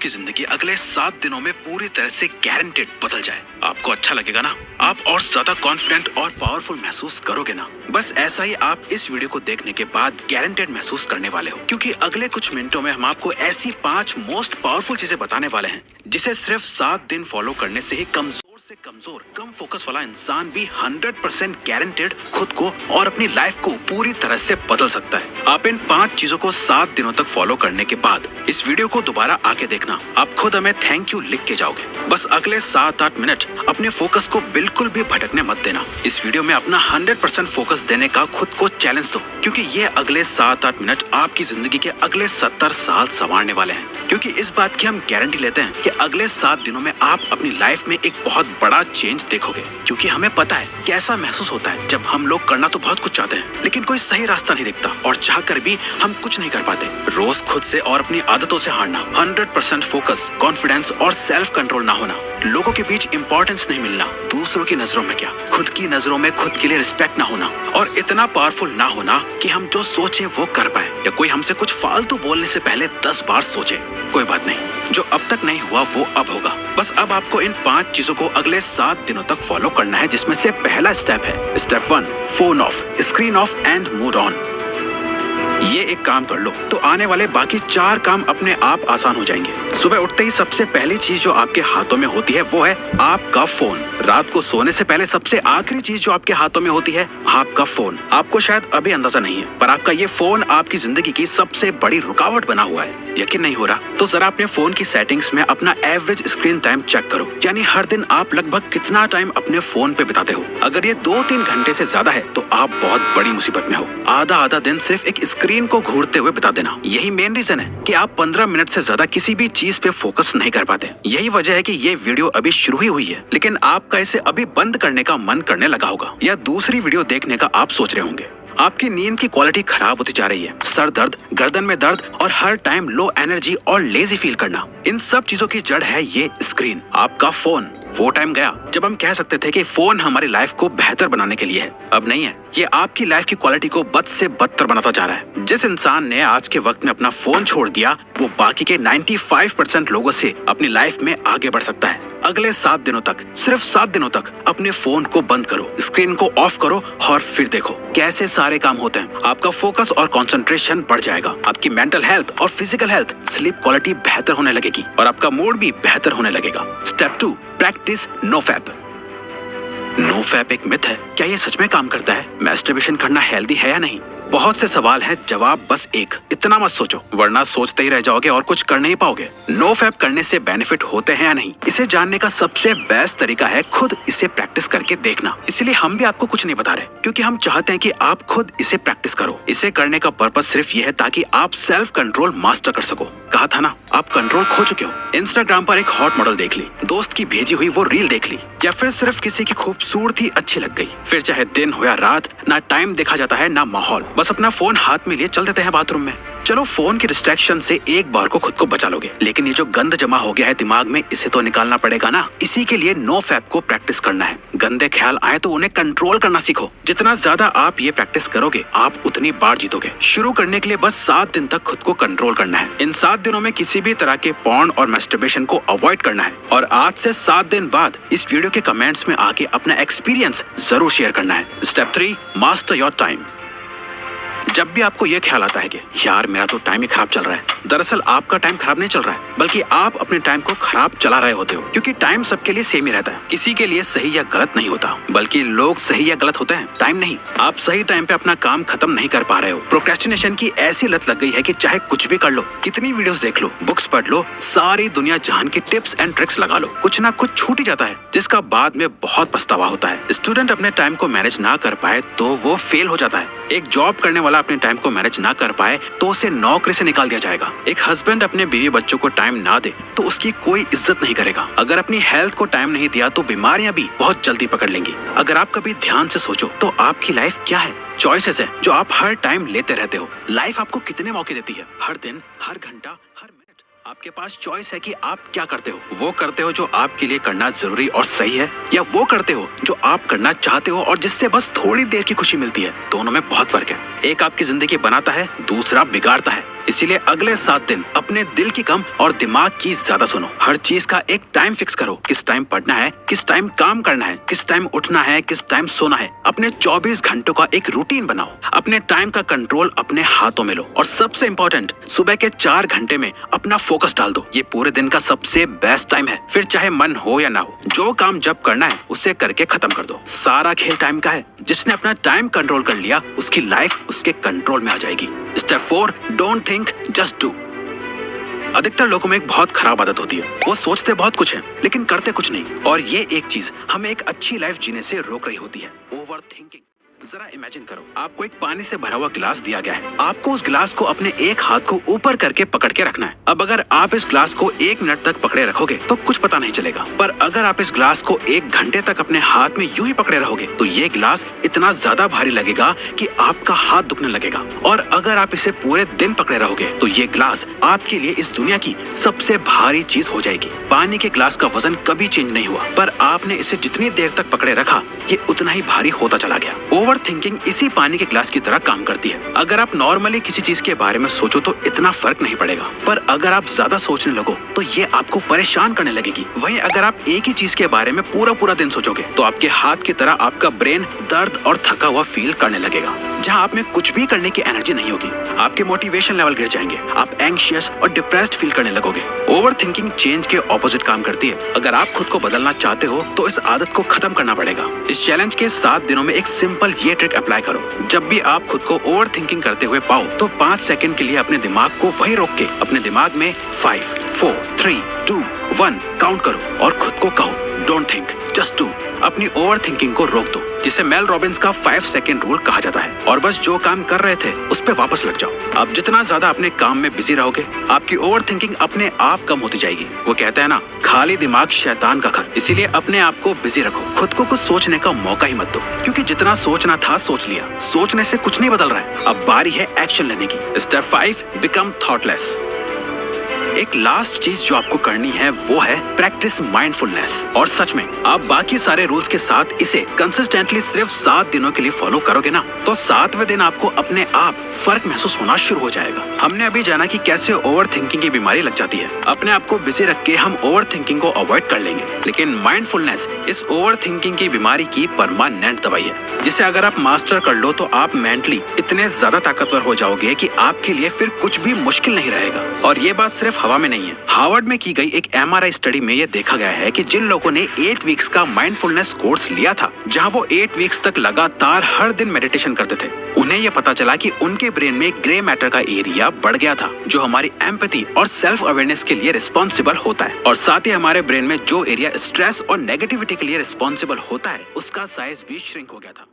आपकी जिंदगी अगले 7 दिनों में पूरी तरह से गारंटेड बदल जाए। आपको अच्छा लगेगा ना? आप और ज्यादा कॉन्फिडेंट और पावरफुल महसूस करोगे ना? बस ऐसा ही आप इस वीडियो को देखने के बाद गारंटेड महसूस करने वाले हो, क्योंकि अगले कुछ मिनटों में हम आपको ऐसी 5 मोस्ट पावरफुल चीजें बताने वाले हैं जिसे सिर्फ 7 दिन फॉलो करने से ही कमजोर कम फोकस वाला इंसान भी 100% गारंटेड खुद को और अपनी लाइफ को पूरी तरह से बदल सकता है। आप इन 5 चीजों को 7 दिनों तक फॉलो करने के बाद इस वीडियो को दोबारा आके देखना, आप खुद हमें थैंक यू लिख के जाओगे। बस अगले 7-8 मिनट अपने फोकस को बिल्कुल भी भटकने मत देना। इस वीडियो में अपना 100% फोकस देने का खुद को चैलेंज दो, क्योंकि ये अगले 7-8 मिनट आपकी जिंदगी के अगले 70 साल संवारने वाले हैं। क्योंकि इस बात की हम गारंटी लेते हैं कि अगले 7 दिनों में आप अपनी लाइफ में एक बहुत बड़ा चेंज देखोगे, क्योंकि हमें पता है कैसा महसूस होता है जब हम लोग करना तो बहुत कुछ चाहते हैं लेकिन कोई सही रास्ता नहीं दिखता और चाह कर भी हम कुछ नहीं कर पाते। रोज खुद से और अपनी आदतों से हारना, 100% फोकस, कॉन्फिडेंस और सेल्फ कंट्रोल ना होना, लोगों के बीच इंपॉर्टेंस नहीं मिलना, दूसरों की नजरों में क्या खुद की नजरों में खुद के लिए रिस्पेक्ट ना होना और इतना पावरफुल ना होना कि हम जो सोचे वो कर पाए, या कोई हमसे कुछ फालतू बोलने से पहले 10 बार सोचे। कोई बात नहीं, जो अब तक नहीं हुआ वो अब होगा। बस अब आपको इन 5 चीजों को अगले 7 दिनों तक फॉलो करना है, जिसमें से पहला स्टेप है step 1, phone of, screen of and mood on. ये एक काम कर लो तो आने वाले बाकी 4 काम अपने आप आसान हो जाएंगे। सुबह उठते ही सबसे पहली चीज जो आपके हाथों में होती है वो है आपका फोन। रात को सोने से पहले सबसे आखिरी चीज जो आपके हाथों में होती है आपका फोन। आपको शायद अभी अंदाजा नहीं है, पर आपका ये फोन आपकी जिंदगी की सबसे बड़ी रुकावट बना हुआ है। यकीन नहीं हो रहा तो जरा अपने फोन की सेटिंग्स में अपना एवरेज स्क्रीन टाइम चेक करो, यानी हर दिन आप लगभग कितना टाइम अपने फोन पे बिताते हो। अगर ये 2-3 घंटे से ज्यादा है तो आप बहुत बड़ी मुसीबत में हो। आधा दिन सिर्फ एक स्क्रीन को घूरते हुए बिता देना, यही मेन रीजन है कि आप 15 मिनट से ज्यादा किसी भी चीज पे फोकस नहीं कर पाते। यही वजह है कि ये वीडियो अभी शुरू ही हुई है, लेकिन आपका इसे अभी बंद करने का मन करने लगा होगा, या दूसरी वीडियो देखने का आप सोच रहे होंगे। आपकी नींद की क्वालिटी खराब होती जा रही है, सर दर्द, गर्दन में दर्द और हर टाइम लो एनर्जी और लेजी फील करना, इन सब चीजों की जड़ है ये स्क्रीन, आपका फोन। वो टाइम गया जब हम कह सकते थे कि फोन हमारी लाइफ को बेहतर बनाने के लिए है, अब नहीं है। ये आपकी लाइफ की क्वालिटी को बद से बदतर बनाता जा रहा है। जिस इंसान ने आज के वक्त में अपना फोन छोड़ दिया वो बाकी के 95% लोगों से अपनी लाइफ में आगे बढ़ सकता है। अगले 7 दिनों तक, सिर्फ 7 दिनों तक अपने फोन को बंद करो, स्क्रीन को ऑफ करो और फिर देखो कैसे सारे काम होते हैं। आपका फोकस और कंसंट्रेशन बढ़ जाएगा, आपकी मेंटल हेल्थ और फिजिकल हेल्थ, स्लीप क्वालिटी बेहतर होने लगेगी और आपका मूड भी बेहतर होने लगेगा। Step 2, practice no fap. No fap एक मिथ है, क्या ये सच में काम करता है? मैस्टरबेशन करना हेल्दी है या नहीं? बहुत से सवाल हैं, जवाब बस एक, इतना मत सोचो वरना सोचते ही रह जाओगे और कुछ कर नहीं पाओगे। नो फैप करने से बेनिफिट होते हैं या नहीं, इसे जानने का सबसे बेस्ट तरीका है खुद इसे प्रैक्टिस करके देखना। इसलिए हम भी आपको कुछ नहीं बता रहे, क्योंकि हम चाहते हैं कि आप खुद इसे प्रैक्टिस करो। इसे करने का पर्पस सिर्फ ये है ताकि आप सेल्फ कंट्रोल मास्टर कर सको। कहा था ना, आप कंट्रोल खो चुके हो। इंस्टाग्राम पर एक हॉट मॉडल देख ली, दोस्त की भेजी हुई वो रील देख ली, या फिर सिर्फ किसी की खूबसूरती अच्छी लग गई, फिर चाहे दिन हो या रात, ना टाइम देखा जाता है ना माहौल, बस अपना फोन हाथ में लिए चल देते हैं बाथरूम में। चलो फोन की डिस्ट्रैक्शन से एक बार को खुद को बचा लोगे, लेकिन ये जो गंद जमा हो गया है दिमाग में, इसे तो निकालना पड़ेगा ना। इसी के लिए नो फैप को प्रैक्टिस करना है। गंदे ख्याल आए तो उन्हें कंट्रोल करना सीखो। जितना ज्यादा आप ये प्रैक्टिस करोगे आप उतनी बार जीतोगे। शुरू करने के लिए बस 7 दिन तक खुद को कंट्रोल करना है। इन 7 दिनों में किसी भी तरह के पॉर्न और मैस्टरबेशन को अवॉइड करना है, और आज से 7 दिन बाद इस वीडियो के कमेंट्स में आके अपना एक्सपीरियंस जरूर शेयर करना है। Step 3, master your time. जब भी आपको ये ख्याल आता है कि यार मेरा तो टाइम ही खराब चल रहा है, दरअसल आपका टाइम खराब नहीं चल रहा है, बल्कि आप अपने टाइम को खराब चला रहे होते हो। क्योंकि टाइम सबके लिए सेम ही रहता है, किसी के लिए सही या गलत नहीं होता, बल्कि लोग सही या गलत होते हैं, टाइम नहीं। आप सही टाइम पे अपना काम खत्म नहीं कर पा रहे हो। प्रोक्रेस्टिनेशन की ऐसी लत लग गई है कि चाहे कुछ भी कर लो, कितनी वीडियोस देख लो, बुक्स पढ़ लो, सारी दुनिया जहान की टिप्स एंड ट्रिक्स लगा लो, कुछ ना कुछ छूट ही जाता है, जिसका बाद में बहुत पछतावा होता है। स्टूडेंट अपने टाइम को मैनेज ना कर पाए तो वो फेल हो जाता है। एक जॉब करने वाला अपने टाइम को मैनेज ना कर पाए तो उसे नौकरी से निकाल दिया जाएगा। एक हस्बैंड अपने बीवी बच्चों को टाइम ना दे तो उसकी कोई इज्जत नहीं करेगा। अगर अपनी हेल्थ को टाइम नहीं दिया तो बीमारियां भी बहुत जल्दी पकड़ लेंगी। अगर आप कभी ध्यान से सोचो तो आपकी लाइफ क्या है? चॉइसेस है जो आप हर टाइम लेते रहते हो। लाइफ आपको कितने मौके देती है? हर दिन, हर घंटा, हर मिनट। आपके पास चॉइस है कि आप क्या करते हो। वो करते हो जो आपके लिए करना जरूरी और सही है, या वो करते हो जो आप करना चाहते हो और जिससे बस थोड़ी देर की खुशी मिलती है। दोनों में बहुत फर्क है। एक आपकी जिंदगी बनाता है, दूसरा बिगाड़ता है। इसीलिए अगले 7 दिन अपने दिल की कम और दिमाग की ज्यादा सुनो। हर चीज का एक टाइम फिक्स करो, किस टाइम पढ़ना है, किस टाइम काम करना है, किस टाइम उठना है, किस टाइम सोना है। अपने 24 घंटों का एक रूटीन बनाओ। अपने टाइम का कंट्रोल अपने हाथों में लो और सबसे इम्पोर्टेंट, सुबह के 4 घंटे में अपना फोकस डाल दो। ये पूरे दिन का सबसे बेस्ट टाइम है। फिर चाहे मन हो या ना हो, जो काम जब करना है उसे करके खत्म कर दो। सारा खेल टाइम का है। जिसने अपना टाइम कंट्रोल कर लिया, उसकी लाइफ उसके कंट्रोल में आ जाएगी। Step 4, don't think, just do. अधिकतर लोगों में एक बहुत खराब आदत होती है। वो सोचते बहुत कुछ है लेकिन करते कुछ नहीं, और ये एक चीज हमें एक अच्छी लाइफ जीने से रोक रही होती है, ओवर थिंकिंग। जरा इमेजिन करो, आपको एक पानी से भरा हुआ गिलास दिया गया है। आपको उस गिलास को अपने एक हाथ को ऊपर करके पकड़ के रखना है। अब अगर आप इस गिलास को 1 मिनट तक पकड़े रखोगे तो कुछ पता नहीं चलेगा, पर अगर आप इस गिलास को 1 घंटे तक अपने हाथ में यूं ही पकड़े रहोगे तो ये गिलास इतना ज्यादा भारी लगेगा कि आपका हाथ दुखने लगेगा। और अगर आप इसे पूरे दिन पकड़े रहोगे तो ये गिलास आपके लिए इस दुनिया की सबसे भारी चीज हो जाएगी। पानी के गिलास का वजन कभी चेंज नहीं हुआ, पर आपने इसे जितनी देर तक पकड़े रखा, ये उतना ही भारी होता चला गया। ओवर थिंकिंग इसी पानी के ग्लास की तरह काम करती है। अगर आप नॉर्मली किसी चीज के बारे में सोचो तो इतना फर्क नहीं पड़ेगा, पर अगर आप ज्यादा सोचने लगो तो ये आपको परेशान करने लगेगी। वहीं अगर आप एक ही चीज के बारे में पूरा दिन सोचोगे तो आपके हाथ की तरह आपका ब्रेन दर्द और थका हुआ फील करने लगेगा। जहाँ आप में कुछ भी करने की एनर्जी नहीं होगी, आपके मोटिवेशन लेवल गिर जाएंगे, आप एंग्शियस और डिप्रेस्ड फील करने लगोगे। ओवर थिंकिंग चेंज के ऑपोजिट काम करती है। अगर आप खुद को बदलना चाहते हो तो इस आदत को खत्म करना पड़ेगा। इस चैलेंज के 7 दिनों में एक सिंपल ये ट्रिक अप्लाई करो। जब भी आप खुद को ओवर थिंकिंग करते हुए पाओ तो 5 सेकंड के लिए अपने दिमाग को वहीं रोक के अपने दिमाग में 5, 4, 3, 2, 1 काउंट करो और खुद को कहो, डोंट थिंक, जस्ट डू। अपनी ओवर थिंकिंग को रोक दो, जिसे मेल रॉबिन्स का 5 सेकंड रूल कहा जाता है। और बस जो काम कर रहे थे उस पे वापस लग जाओ। आप जितना ज्यादा अपने काम में बिजी रहोगे, आपकी ओवर थिंकिंग अपने आप कम होती जाएगी। वो कहते हैं ना, खाली दिमाग शैतान का घर। इसीलिए अपने आप को बिजी रखो, खुद को कुछ सोचने का मौका ही मत दो, क्योंकि जितना सोचना था सोच लिया। सोचने से कुछ नहीं बदल रहा है, अब बारी है एक्शन लेने की। Step 5, become thoughtless. एक लास्ट चीज जो आपको करनी है वो है प्रैक्टिस माइंडफुलनेस। और सच में आप बाकी सारे रूल्स के साथ इसे कंसिस्टेंटली सिर्फ 7 दिनों के लिए फॉलो करोगे ना, तो 7वें दिन आपको अपने आप फर्क महसूस होना शुरू हो जाएगा। हमने अभी जाना कि कैसे ओवर थिंकिंग की बीमारी लग जाती है। अपने आप को बिजी रख के हम ओवर थिंकिंग को अवॉइड कर लेंगे, लेकिन माइंडफुलनेस इस ओवर थिंकिंग की बीमारी की परमानेंट दवाई है, जिसे अगर आप मास्टर कर लो तो आप मेंटली इतने ज्यादा ताकतवर हो जाओगे कि आपके लिए फिर कुछ भी मुश्किल नहीं रहेगा। और ये बात सिर्फ हवा में नहीं है। हार्वर्ड में की गई एक MRI स्टडी में ये देखा गया है कि जिन लोगों ने 8 वीक्स का माइंडफुलनेस कोर्स लिया था, जहां वो 8 वीक्स तक लगातार हर दिन मेडिटेशन करते थे, उन्हें ये पता चला कि उनके ब्रेन में ग्रे मैटर का एरिया बढ़ गया था, जो हमारी एम्पैथी और सेल्फ अवेयरनेस के लिए रिस्पॉन्सिबल होता है। और साथ ही हमारे ब्रेन में जो एरिया स्ट्रेस और नेगेटिविटी के लिए रिस्पॉन्सिबल होता है, उसका साइज भी श्रिंक हो गया था।